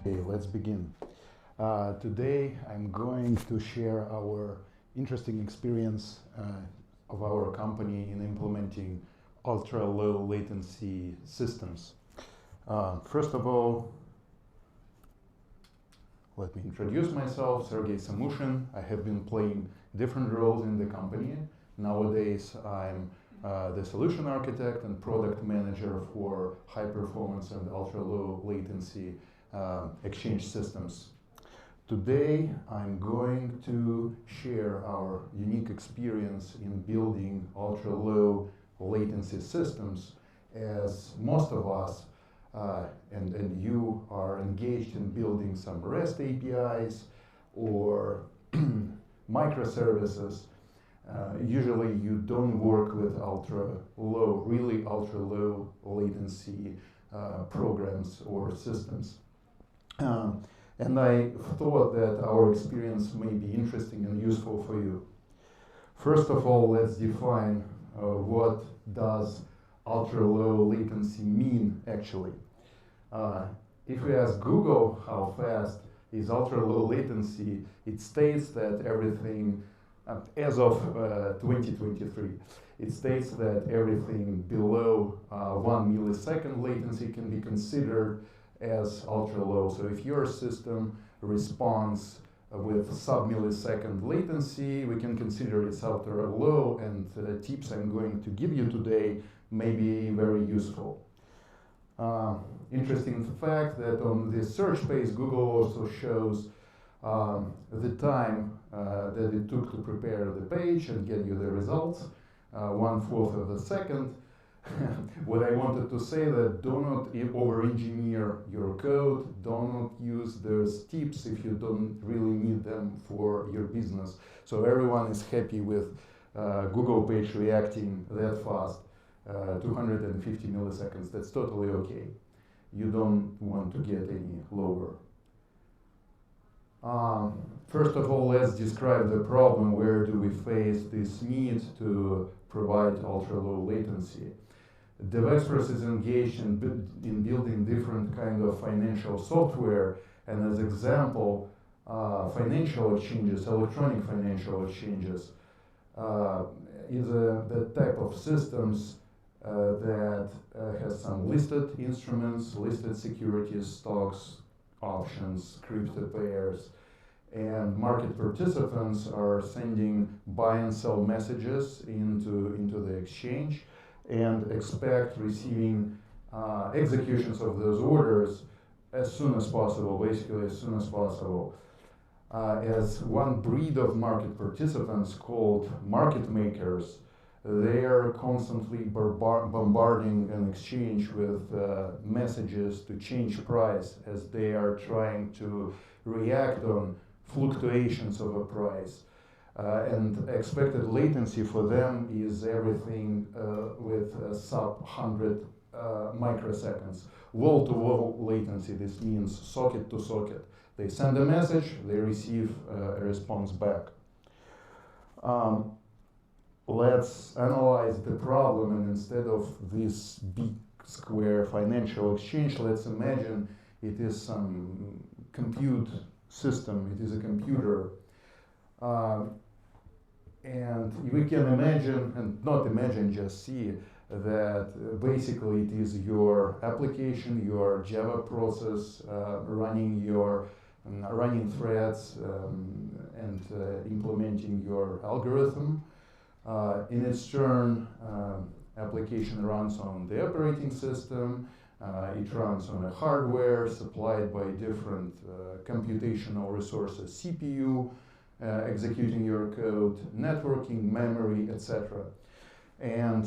Okay, let's begin. Today I'm going to share our interesting experience of our company in implementing ultra-low latency systems. First of all, let me introduce myself, Sergey Samushin. I have been playing different roles in the company. Nowadays I'm the solution architect and product manager for high performance and ultra-low latency exchange systems. Today I'm going to share our unique experience in building ultra-low latency systems, as most of us and you are engaged in building some REST APIs or microservices. Usually you don't work with really ultra-low latency programs or systems. And I thought that our experience may be interesting and useful for you. First of all, let's define what does ultra-low latency mean actually. If we ask Google how fast is ultra-low latency, it states that everything, as of 2023, it states that everything below 1 millisecond latency can be considered as ultra-low. So if your system responds with sub-millisecond latency, we can consider it ultra-low, and the tips I'm going to give you today may be very useful. Interesting fact that on this search page, Google also shows the time that it took to prepare the page and get you the results, 1/4 of a second. What I wanted to say that do not over-engineer your code, do not use those tips if you don't really need them for your business. So everyone is happy with Google page reacting that fast, 250 milliseconds. That's totally okay. You don't want to get any lower. First of all, let's describe the problem. Where do we face this need to provide ultra-low latency? DevExpress is engaged in building different kind of financial software, and as example, financial exchanges, electronic financial exchanges, is the type of systems that has some listed instruments, listed securities, stocks, options, crypto pairs, and market participants are sending buy and sell messages into the exchange and expect receiving executions of those orders as soon as possible, basically as soon as possible. As one breed of market participants called market makers, they are constantly bombarding an exchange with messages to change price as they are trying to react on fluctuations of a price. And expected latency for them is everything with sub-100 microseconds. Wall-to-wall latency, this means socket to socket. They send a message, they receive a response back. Let's analyze the problem, and instead of this big square financial exchange, let's imagine it is some compute system, it is a computer. And we can imagine, and not imagine, just see that basically it is your application, your Java process running threads and implementing your algorithm. In its turn, application runs on the operating system. It runs on a hardware supplied by different computational resources, CPU, executing your code, networking, memory, etc. And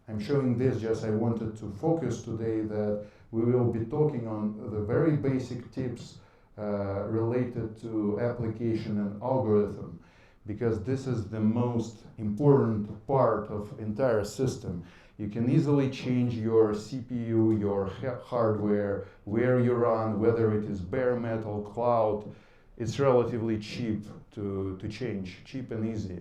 I'm showing this just I wanted to focus today that we will be talking on the very basic tips related to application and algorithm, because this is the most important part of entire system. You can easily change your CPU, your hardware, where you run, whether it is bare metal, cloud. It's relatively cheap to change, cheap and easy.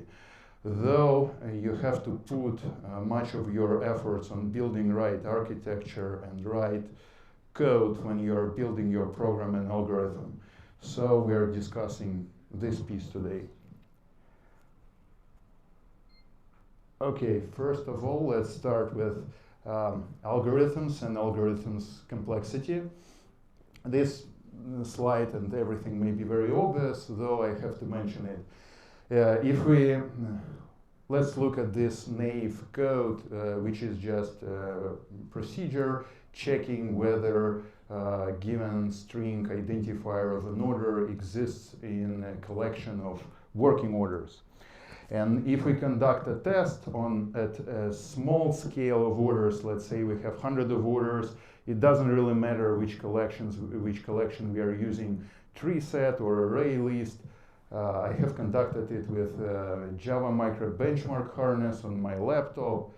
Though you have to put much of your efforts on building right architecture and right code when you're building your program and algorithm. So we're discussing this piece today. Okay, first of all, let's start with algorithms and algorithms complexity. This slide and everything may be very obvious, though I have to mention it. Let's look at this naive code, which is just a procedure checking whether a given string identifier of an order exists in a collection of working orders. And if we conduct a test at a small scale of orders, let's say we have 100 of orders, it doesn't really matter which collection we are using, tree set or array list. I have conducted it with Java micro benchmark harness on my laptop.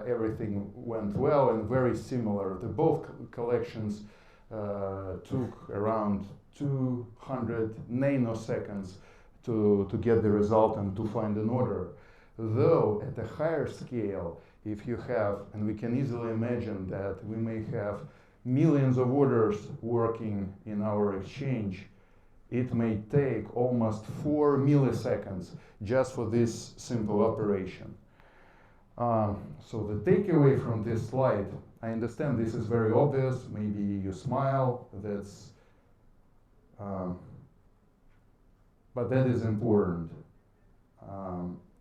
Everything went well and very similar. Both collections took around 200 nanoseconds to get the result and to find an order. Though at a higher scale, if you have, and we can easily imagine that we may have millions of orders working in our exchange, it may take almost 4 milliseconds just for this simple operation. So the takeaway from this slide, I understand this is very obvious, maybe you smile, but that is important.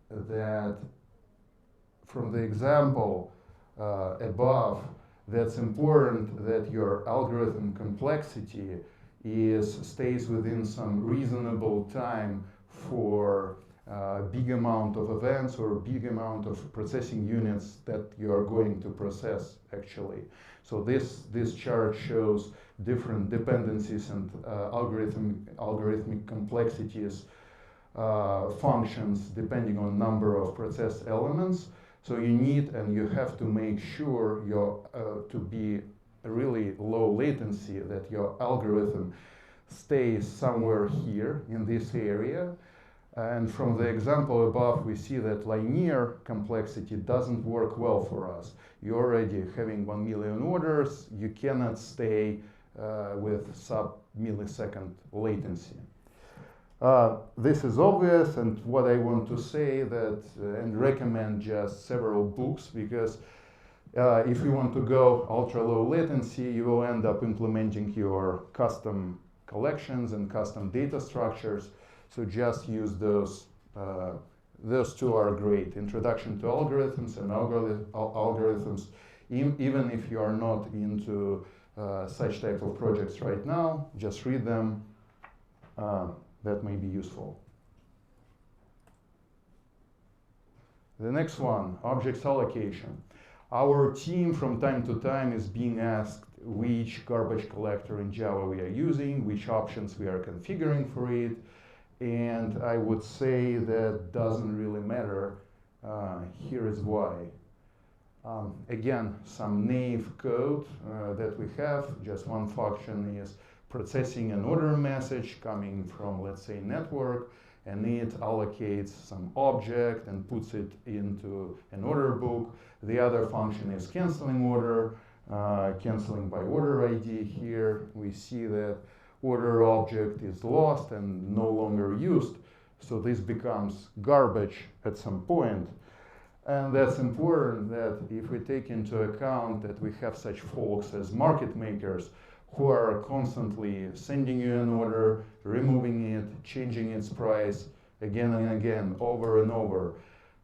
That from the example above, that's important that your algorithm complexity stays within some reasonable time for a big amount of events or a big amount of processing units that you are going to process actually. So this chart shows different dependencies and algorithmic complexities functions depending on number of processed elements. So you need and you have to make sure to be really low latency, that your algorithm stays somewhere here in this area. And from the example above, we see that linear complexity doesn't work well for us. You're already having 1 million orders, you cannot stay with sub-millisecond latency. This is obvious, and what I want to say and recommend just several books, because if you want to go ultra-low latency, you will end up implementing your custom collections and custom data structures. So just use those. Those two are great. Introduction to Algorithms and Algorithms. Even if you are not into such type of projects right now, just read them. That may be useful. The next one, objects allocation. Our team from time to time is being asked which garbage collector in Java we are using, which options we are configuring for it. And I would say that doesn't really matter. Here is why. Again, some naive code that we have, just one function is processing an order message coming from, let's say, network, and it allocates some object and puts it into an order book. The other function is canceling order, canceling by order ID. Here we see that order object is lost and no longer used. So this becomes garbage at some point. And that's important that if we take into account that we have such folks as market makers who are constantly sending you an order, removing it, changing its price again and again, over and over.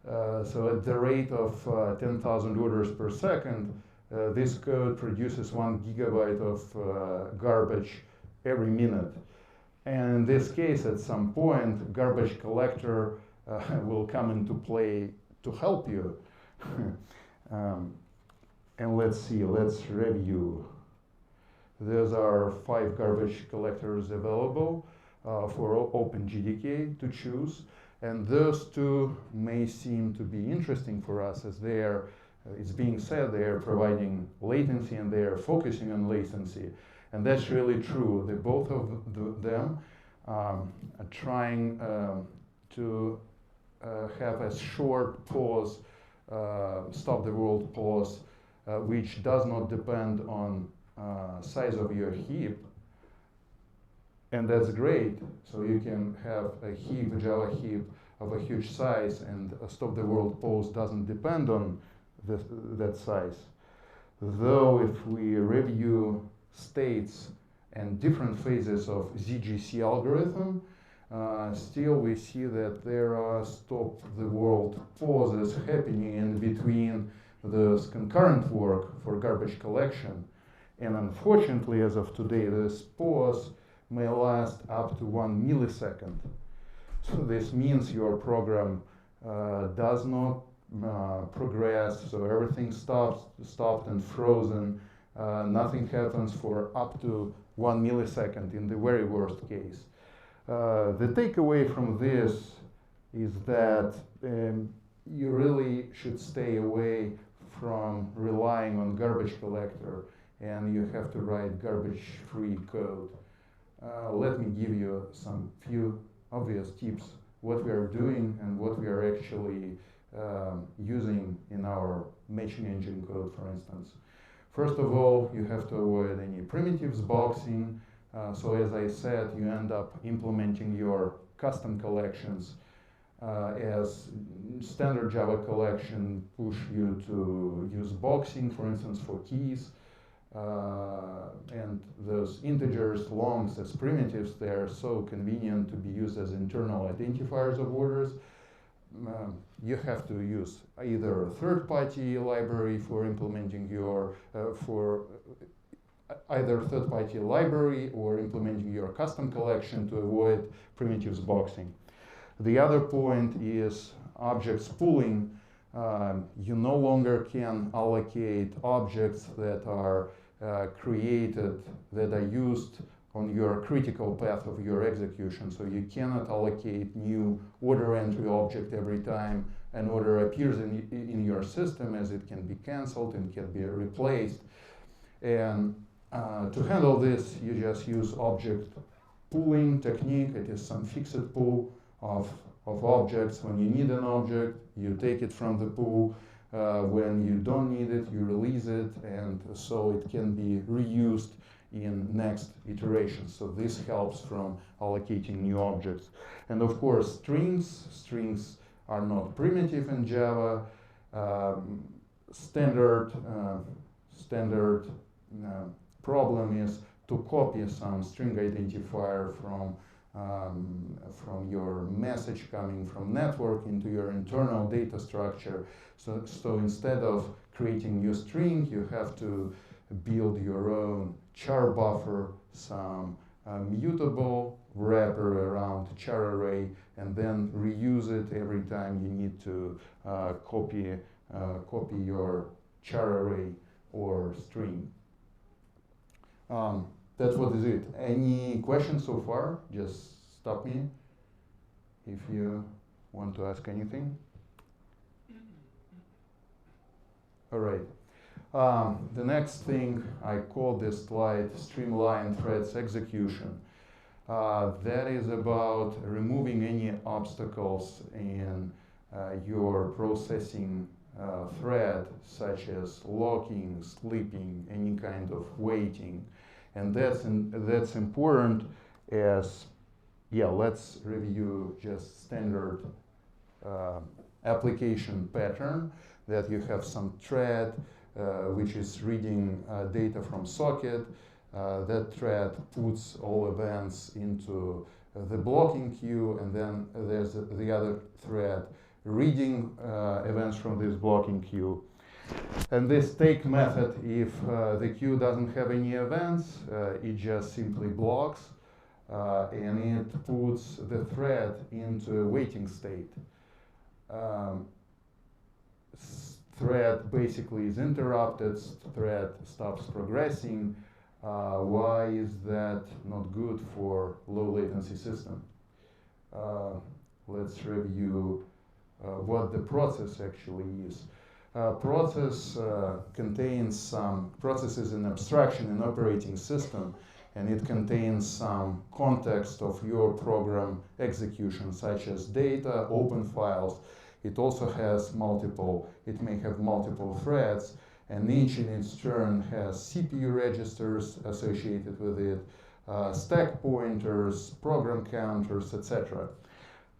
So at the rate of 10,000 orders per second, this code produces 1 gigabyte of garbage every minute. And in this case, at some point, garbage collector will come into play to help you. And let's see, let's review. Those are 5 garbage collectors available for OpenGDK to choose. And those 2 may seem to be interesting for us, as they are, it's being said, they are providing latency and they are focusing on latency. And that's really true. Both of them are trying to have a short pause, stop the world pause, which does not depend on size of your heap, and that's great. So you can have a heap, a Java heap of a huge size, and a stop the world pose doesn't depend on that size. Though if we review states and different phases of ZGC algorithm, still we see that there are stop the world pauses happening in between this concurrent work for garbage collection. And unfortunately, as of today, this pause may last up to 1 millisecond. So this means your program does not progress, so everything stopped and frozen. Nothing happens for up to 1 millisecond in the very worst case. The takeaway from this is that you really should stay away from relying on garbage collector, and you have to write garbage-free code. Let me give you some few obvious tips, what we are doing and what we are actually using in our matching engine code, for instance. First of all, you have to avoid any primitives boxing. So as I said, you end up implementing your custom collections as standard Java collection push you to use boxing, for instance, for keys. And those integers, longs as primitives, they are so convenient to be used as internal identifiers of orders. You have to use either a third-party library for implementing your, either third-party library or implementing your custom collection to avoid primitives boxing. The other point is objects pooling. You no longer can allocate objects that are created, that are used on your critical path of your execution. So you cannot allocate new order entry object every time an order appears in your system, as it can be canceled and can be replaced. And to handle this, you just use object pooling technique. It is some fixed pool of objects. When you need an object, you take it from the pool. When you don't need it, you release it, and so it can be reused in next iteration. So this helps from allocating new objects. And of course, strings are not primitive in Java. Standard problem is to copy some string identifier from your message coming from network into your internal data structure. So instead of creating new string, you have to build your own char buffer, some mutable wrapper around char array, and then reuse it every time you need to copy your char array or string. That's what is it. Any questions so far? Just stop me if you want to ask anything. All right. The next thing, I call this slide Streamline Threads Execution. That is about removing any obstacles in your processing thread, such as locking, sleeping, any kind of waiting. And that's important as, let's review just standard application pattern, that you have some thread which is reading data from socket. That thread puts all events into the blocking queue, and then there's the other thread reading events from this blocking queue. And this take method, if the queue doesn't have any events, it just simply blocks, and it puts the thread into a waiting state. Thread basically is interrupted, thread stops progressing. Why is that not good for low latency system? Let's review what the process actually is. Process contains some processes in abstraction in operating system, and it contains some context of your program execution, such as data, open files. It also has it may have multiple threads, and each in its turn has CPU registers associated with it, stack pointers, program counters, etc.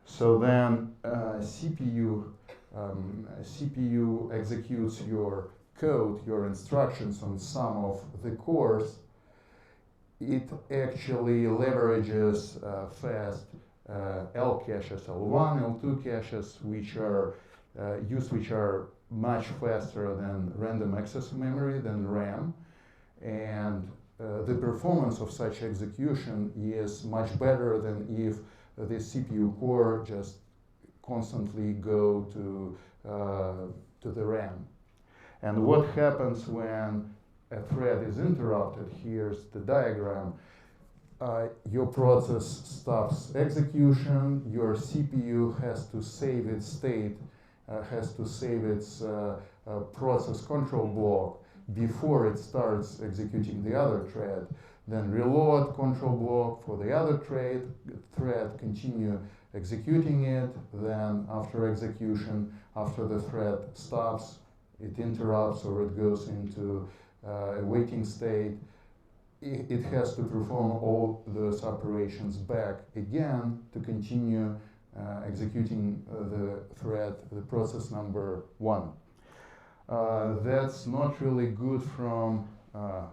So then CPU executes your code, your instructions on some of the cores. It actually leverages fast L caches, L1, L2 caches, which are much faster than random access memory, than RAM. And the performance of such execution is much better than if the CPU core just constantly go to the RAM. And what happens when a thread is interrupted? Here's the diagram. Your process stops execution, your CPU has to save its state, has to save its process control block before it starts executing the other thread. Then reload control block for the other thread, continue executing it. Then after execution, after the thread stops, it interrupts or it goes into a waiting state. It has to perform all those operations back again to continue executing the thread, the process number 1. That's not really good from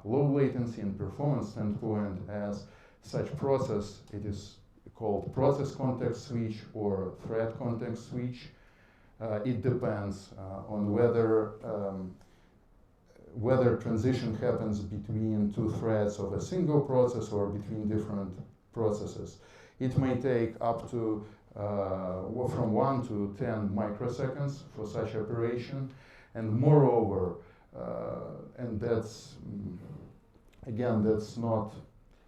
low latency and performance standpoint, as such process, it is called process context switch or thread context switch. It depends on whether transition happens between two threads of a single process or between different processes. It may take up to from 1 to 10 microseconds for such operation. And moreover, and that's not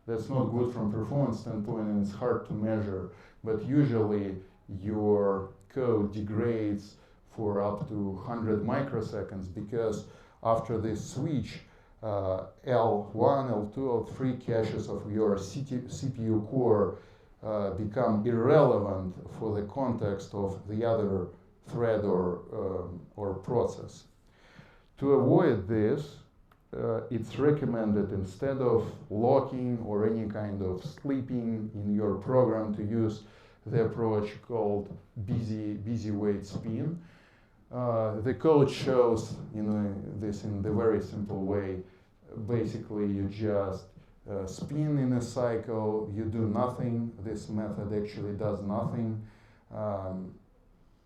good from performance standpoint, and it's hard to measure, but usually your code degrades for up to 100 microseconds, because after this switch, L1, L2, L3 caches of your CPU core become irrelevant for the context of the other thread or process. To avoid this, it's recommended, instead of locking or any kind of sleeping in your program, to use the approach called busy wait spin. The code shows this in the very simple way. Basically, you just spin in a cycle, you do nothing. This method actually does nothing.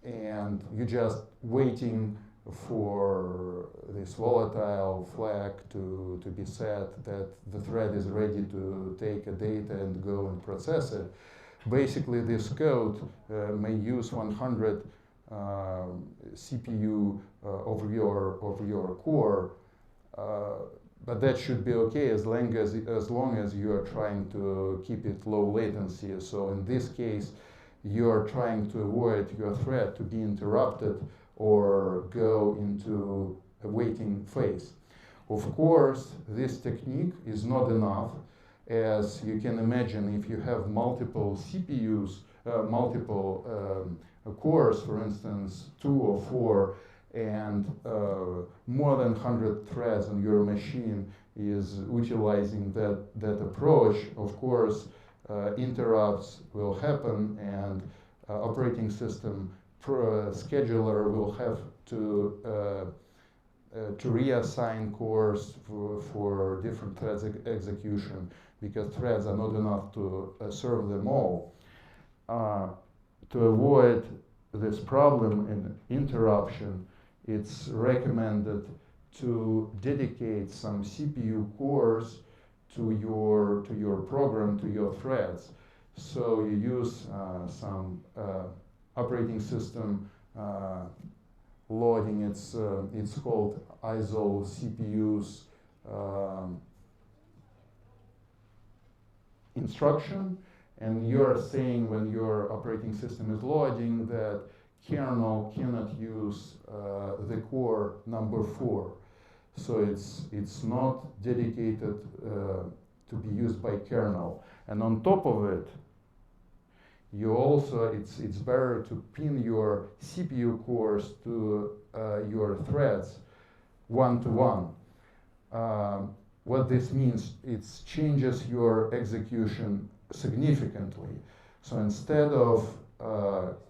And you're just waiting for this volatile flag to be set that the thread is ready to take a data and go and process it. Basically, this code may use 100 CPU over your core, but that should be okay as long as you are trying to keep it low latency. So in this case, you are trying to avoid your thread to be interrupted or go into a waiting phase. Of course, this technique is not enough. As you can imagine, if you have multiple CPUs, multiple cores, for instance, 2 or 4, and more than 100 threads on your machine is utilizing that approach, of course, interrupts will happen, and operating system scheduler will have to reassign cores for different threads execution, because threads are not enough to serve them all. To avoid this problem and interruption, it's recommended to dedicate some CPU cores to your program, to your threads. So you use some operating system loading. It's called ISO CPUs instruction, and you're saying when your operating system is loading that kernel cannot use the core number 4. So it's not dedicated to be used by kernel. And on top of it, you also, it's better to pin your CPU cores to your threads one-to-one. What this means, it changes your execution significantly. So instead of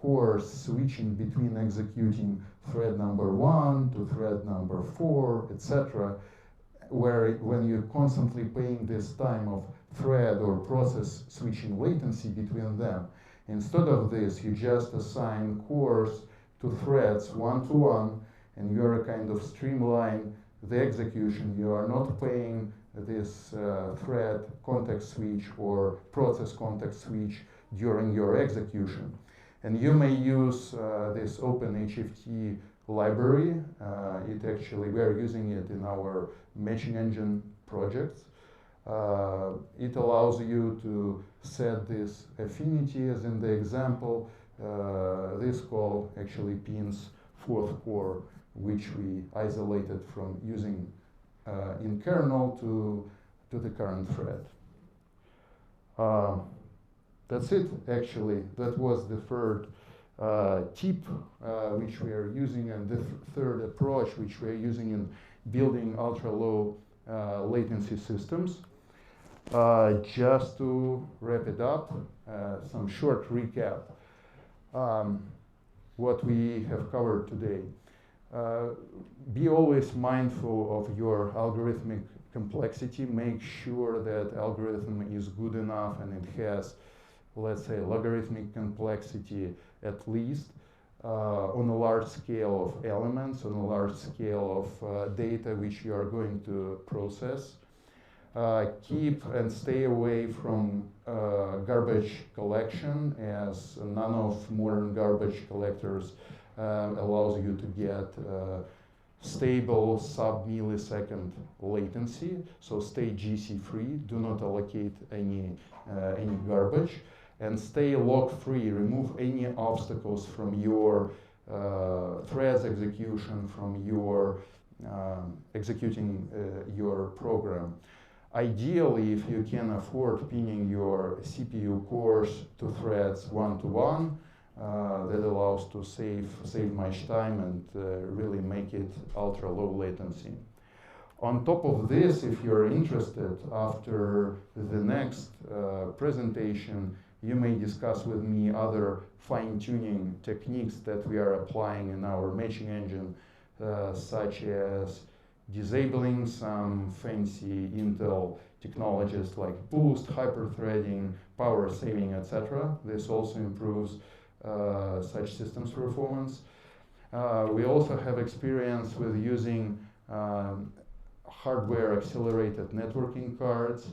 cores switching between executing thread number 1 to thread number 4, etc., when you're constantly paying this time of thread or process switching latency, between them, instead of this, you just assign cores to threads one-to-one, and you're kind of streamline the execution. You are not paying this thread context switch or process context switch during your execution. And you may use this OpenHFT library. We are using it in our matching engine projects. It allows you to set this affinity, as in the example. This call actually pins fourth core, which we isolated from using in kernel to the current thread. That's it, actually. That was the third tip which we are using, and the third approach which we are using in building ultra-low latency systems. Just to wrap it up, some short recap. What we have covered today. Be always mindful of your algorithmic complexity. Make sure that algorithm is good enough and it has, let's say, logarithmic complexity at least on a large scale of elements, on a large scale of data which you are going to process. Keep and stay away from garbage collection, as none of modern garbage collectors allows you to get stable sub-millisecond latency. So stay GC free, do not allocate any garbage, and stay log free. Remove any obstacles from your threads execution, from your executing your program. Ideally, if you can afford pinning your CPU cores to threads one-to-one, that allows to save much time and really make it ultra-low latency. On top of this, if you're interested, after the next presentation, you may discuss with me other fine-tuning techniques that we are applying in our matching engine, such as disabling some fancy Intel technologies like boost, hyperthreading, power saving, etc. This also improves such systems performance. We also have experience with using hardware accelerated networking cards,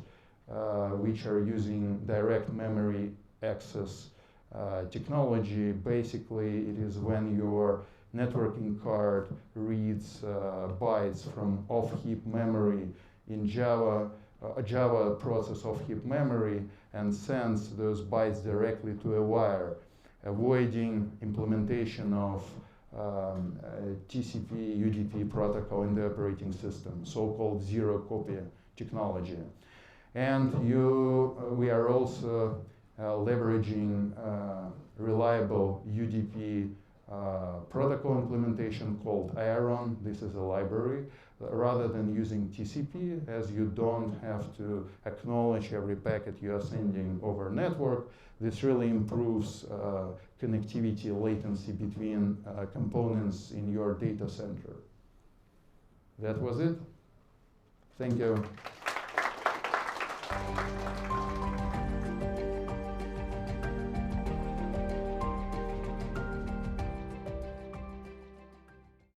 which are using direct memory access technology. Basically, it is when your networking card reads bytes from off-heap memory in Java, Java process off-heap memory, and sends those bytes directly to a wire, avoiding implementation of TCP, UDP protocol in the operating system, so-called zero-copy technology. And we are also leveraging reliable UDP protocol implementation called Aeron. This is a library. Rather than using TCP, as you don't have to acknowledge every packet you are sending over network, this really improves connectivity latency between components in your data center. That was it. Thank you.